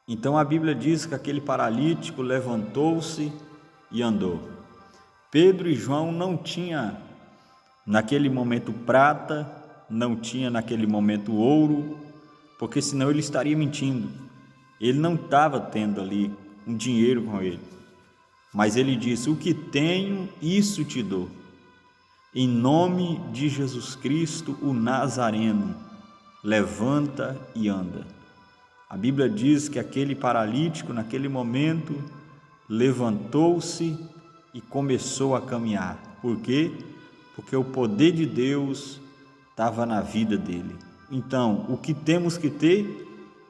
Então a Bíblia diz que aquele paralítico levantou-se e andou. Pedro e João não tinham naquele momento prata, não tinha naquele momento ouro, porque senão ele estaria mentindo. Ele não estava tendo ali um dinheiro com ele, mas ele disse: o que tenho, isso te dou. Em nome de Jesus Cristo, o Nazareno, levanta e anda. A Bíblia diz que aquele paralítico, naquele momento, levantou-se e começou a caminhar. Por quê? Porque o poder de Deus estava na vida dele. Então, o que temos que ter?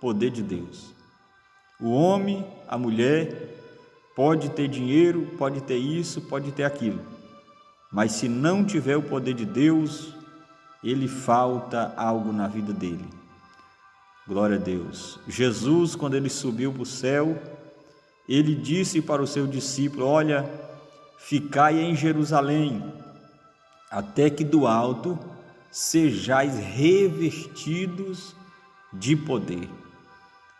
Poder de Deus. O homem, a mulher, pode ter dinheiro, pode ter isso, pode ter aquilo, mas se não tiver o poder de Deus, ele falta algo na vida dele. Glória a Deus. Jesus, quando ele subiu para o céu, ele disse para o seu discípulo: olha, ficai em Jerusalém, até que do alto sejais revestidos de poder.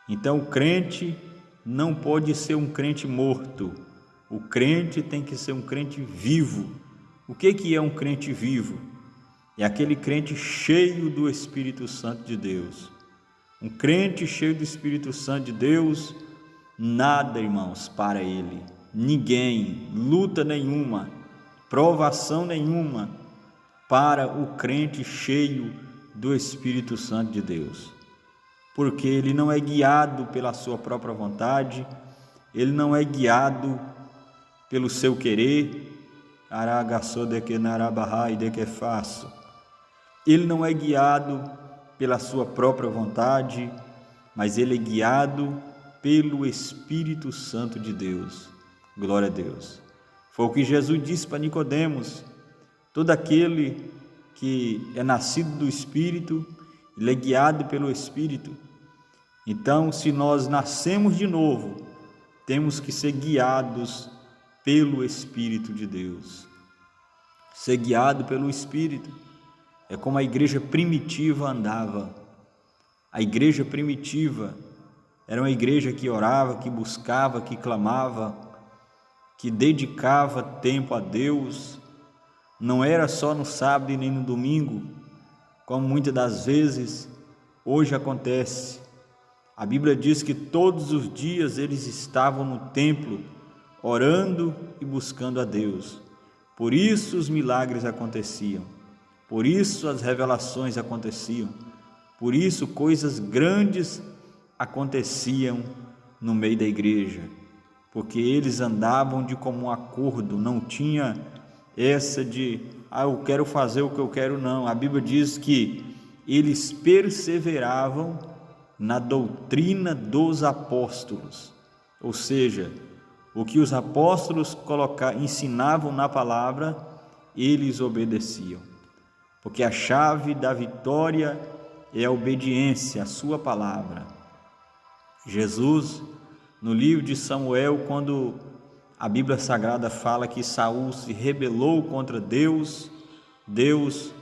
Então o crente não pode ser um crente morto, o crente tem que ser um crente vivo. O que é um crente vivo? É aquele crente cheio do Espírito Santo de Deus. Um crente cheio do Espírito Santo de Deus, nada, irmãos, para ele, ninguém, luta nenhuma, provação nenhuma para o crente cheio do Espírito Santo de Deus, porque ele não é guiado pela sua própria vontade, ele não é guiado pelo seu querer, ele não é guiado pela sua própria vontade, mas ele é guiado pelo Espírito Santo de Deus. Glória a Deus. Foi o que Jesus disse para Nicodemos: todo aquele que é nascido do Espírito, ele é guiado pelo Espírito. Então, se nós nascemos de novo, temos que ser guiados pelo Espírito de Deus. Ser guiado pelo Espírito é como a igreja primitiva andava. A igreja primitiva era uma igreja que orava, que buscava, que clamava, que dedicava tempo a Deus. Não era só no sábado e nem no domingo, como muitas das vezes hoje acontece. A Bíblia diz que todos os dias eles estavam no templo, orando e buscando a Deus. Por isso os milagres aconteciam, por isso as revelações aconteciam, por isso coisas grandes aconteciam no meio da igreja, porque eles andavam de comum acordo, não tinha essa de, eu quero fazer o que eu quero, não. A Bíblia diz que eles perseveravam na doutrina dos apóstolos, ou seja, o que os apóstolos ensinavam na palavra, eles obedeciam, porque a chave da vitória é a obediência à sua palavra. Jesus, no livro de Samuel, quando a Bíblia Sagrada fala que Saul se rebelou contra Deus, Deus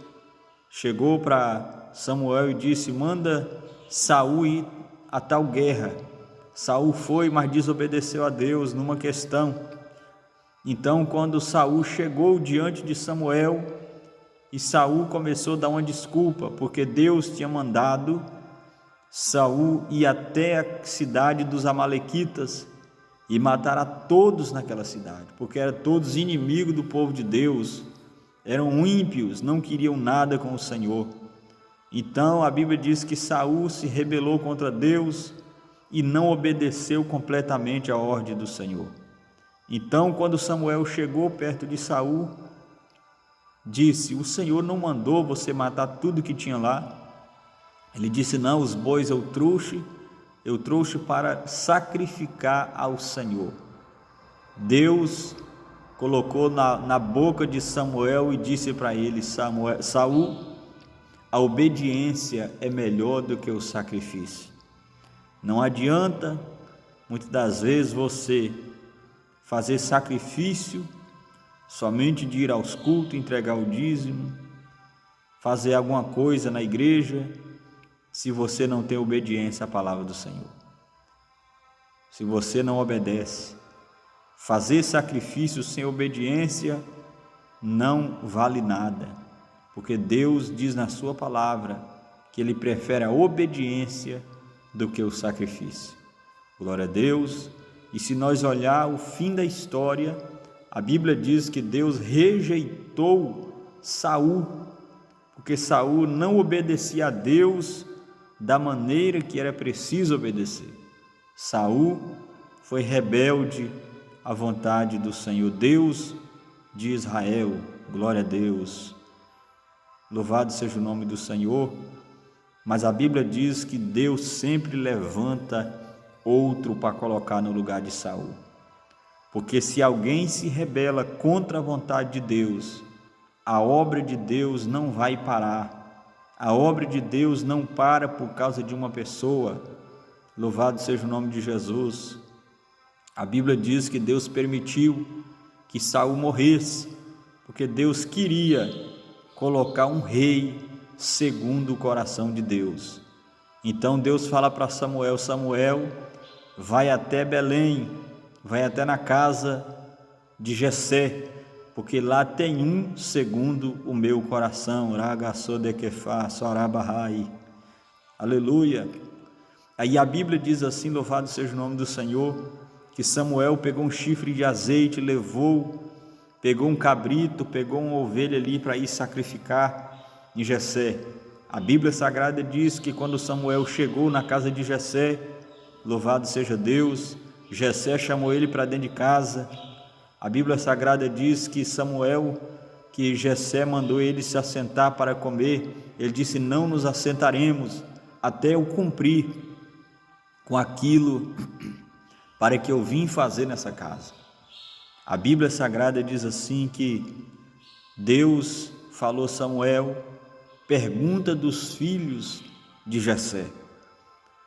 chegou para Samuel e disse: manda Saul ir a tal guerra. Saul foi, mas desobedeceu a Deus numa questão. Então, quando Saul chegou diante de Samuel, e Saul começou a dar uma desculpa, porque Deus tinha mandado Saul ir até a cidade dos amalequitas e matar a todos naquela cidade, porque eram todos inimigos do povo de Deus, eram ímpios, não queriam nada com o Senhor. Então a Bíblia diz que Saul se rebelou contra Deus e não obedeceu completamente a ordem do Senhor. Então, quando Samuel chegou perto de Saul, disse: o Senhor não mandou você matar tudo que tinha lá? Ele disse: não, os bois eu trouxe para sacrificar ao Senhor. Deus colocou na boca de Samuel e disse para ele: Saul, a obediência é melhor do que o sacrifício. Não adianta, muitas das vezes, você fazer sacrifício somente de ir aos cultos, entregar o dízimo, fazer alguma coisa na igreja, se você não tem obediência à palavra do Senhor. se você não obedece. Fazer sacrifício sem obediência não vale nada, porque Deus diz na sua palavra que Ele prefere a obediência do que o sacrifício. Glória a Deus. E se nós olhar o fim da história, a Bíblia diz que Deus rejeitou Saul, porque Saul não obedecia a Deus da maneira que era preciso obedecer. Saul foi rebelde à vontade do Senhor, Deus de Israel. Glória a Deus. Louvado seja o nome do Senhor. Mas a Bíblia diz que Deus sempre levanta outro para colocar no lugar de Saul. Porque se alguém se rebela contra a vontade de Deus, a obra de Deus não vai parar. A obra de Deus não para por causa de uma pessoa. Louvado seja o nome de Jesus. A Bíblia diz que Deus permitiu que Saul morresse, porque Deus queria colocar um rei segundo o coração de Deus. Então Deus fala para Samuel: Samuel, vai até Belém, vai até na casa de Jessé, porque lá tem um segundo o meu coração. Aleluia. Aí a Bíblia diz assim, louvado seja o nome do Senhor, que Samuel pegou um chifre de azeite, pegou um cabrito, pegou uma ovelha ali para ir sacrificar em Jessé. A Bíblia Sagrada diz que quando Samuel chegou na casa de Jessé, louvado seja Deus, Jessé chamou ele para dentro de casa. A Bíblia Sagrada diz que Jessé mandou ele se assentar para comer. Ele disse: não nos assentaremos até eu cumprir com aquilo para que eu vim fazer nessa casa. A Bíblia Sagrada diz assim que Deus falou: Samuel, pergunta dos filhos de Jessé.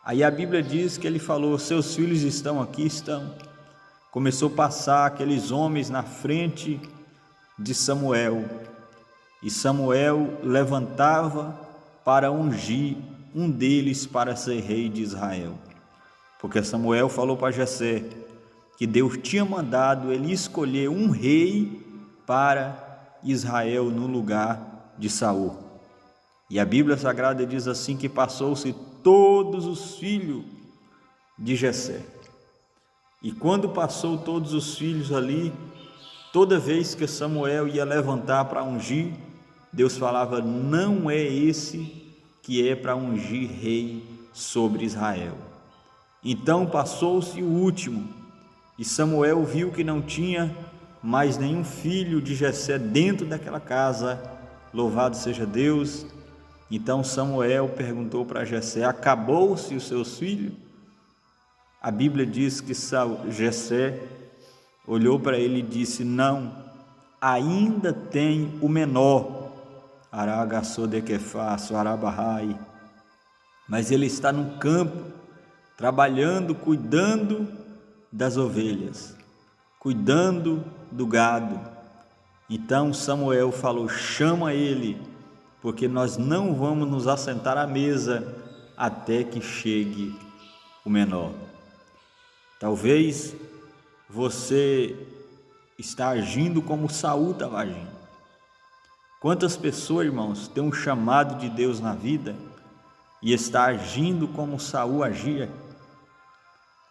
Aí a Bíblia diz que ele falou: seus filhos estão aqui? Estão. Começou a passar aqueles homens na frente de Samuel, e Samuel levantava para ungir um deles para ser rei de Israel, porque Samuel falou para Jessé que Deus tinha mandado ele escolher um rei para Israel no lugar de Saul. E a Bíblia Sagrada diz assim que passou-se todos os filhos de Jessé. E quando passou todos os filhos ali, toda vez que Samuel ia levantar para ungir, Deus falava: não é esse que é para ungir rei sobre Israel. Então passou-se o último, e Samuel viu que não tinha mais nenhum filho de Jessé dentro daquela casa. Louvado seja Deus. Então Samuel perguntou para Jessé: acabou-se os seus filhos? A Bíblia diz que Jessé olhou para ele e disse: não, ainda tem o menor, mas ele está no campo, trabalhando, cuidando das ovelhas, cuidando do gado. Então Samuel falou: chama ele, porque nós não vamos nos assentar à mesa até que chegue o menor. Talvez você está agindo como Saul estava agindo. Quantas pessoas, irmãos, têm um chamado de Deus na vida e está agindo como Saul agia?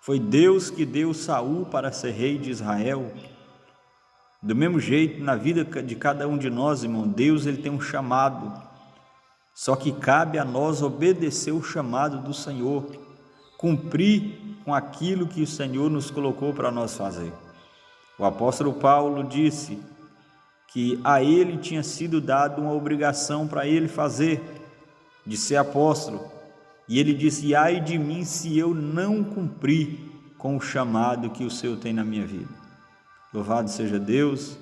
Foi Deus que deu Saul para ser rei de Israel. Do mesmo jeito, na vida de cada um de nós, irmão, Deus ele tem um chamado. Só que cabe a nós obedecer o chamado do Senhor, cumprir com aquilo que o Senhor nos colocou para nós fazer. O apóstolo Paulo disse que a ele tinha sido dado uma obrigação para ele fazer, de ser apóstolo. E ele disse: ai de mim se eu não cumprir com o chamado que o Senhor tem na minha vida. Louvado seja Deus.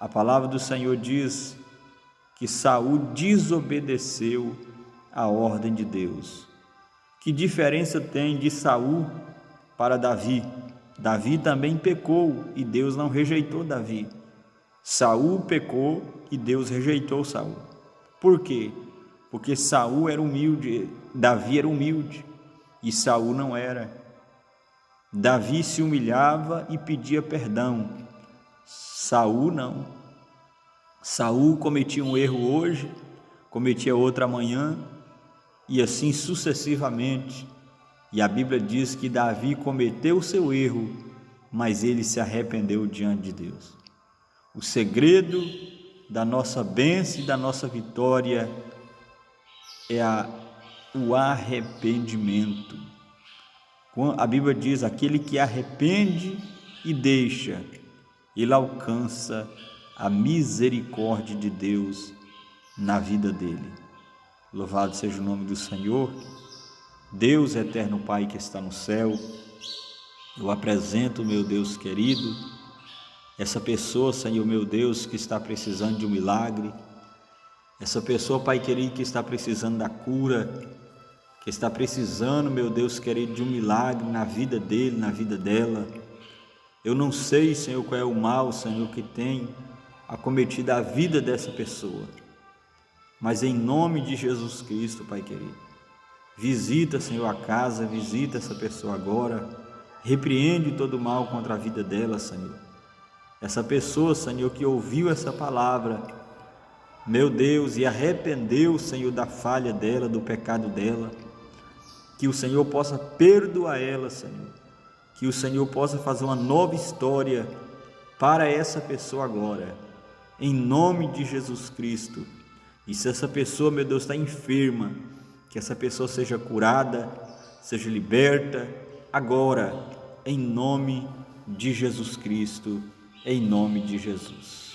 A palavra do Senhor diz que Saul desobedeceu a ordem de Deus. Que diferença tem de Saul para Davi? Davi também pecou e Deus não rejeitou Davi. Saul pecou e Deus rejeitou Saul. Por quê? Porque Saul era humilde, Davi era humilde e Saul não era. Davi se humilhava e pedia perdão. Saul não. Saul cometia um erro hoje, cometia outro amanhã, e assim sucessivamente. E a Bíblia diz que Davi cometeu o seu erro, mas ele se arrependeu diante de Deus. O segredo da nossa bênção e da nossa vitória é o arrependimento. A Bíblia diz: aquele que arrepende e deixa, ele alcança a misericórdia de Deus na vida dele. Louvado seja o nome do Senhor. Deus eterno Pai que está no céu, eu apresento, meu Deus querido, essa pessoa, Senhor meu Deus, que está precisando de um milagre, essa pessoa, Pai querido, que está precisando da cura, que está precisando, meu Deus querido, de um milagre na vida dele, na vida dela. Eu não sei, Senhor, qual é o mal, Senhor, que tem acometido a vida dessa pessoa, mas em nome de Jesus Cristo, Pai querido, visita, Senhor, a casa, visita essa pessoa agora, repreende todo o mal contra a vida dela, Senhor. Essa pessoa, Senhor, que ouviu essa palavra, meu Deus, e arrependeu, Senhor, da falha dela, do pecado dela, que o Senhor possa perdoar ela, Senhor, que o Senhor possa fazer uma nova história para essa pessoa agora, em nome de Jesus Cristo. E se essa pessoa, meu Deus, está enferma, que essa pessoa seja curada, seja liberta, agora, em nome de Jesus Cristo, em nome de Jesus.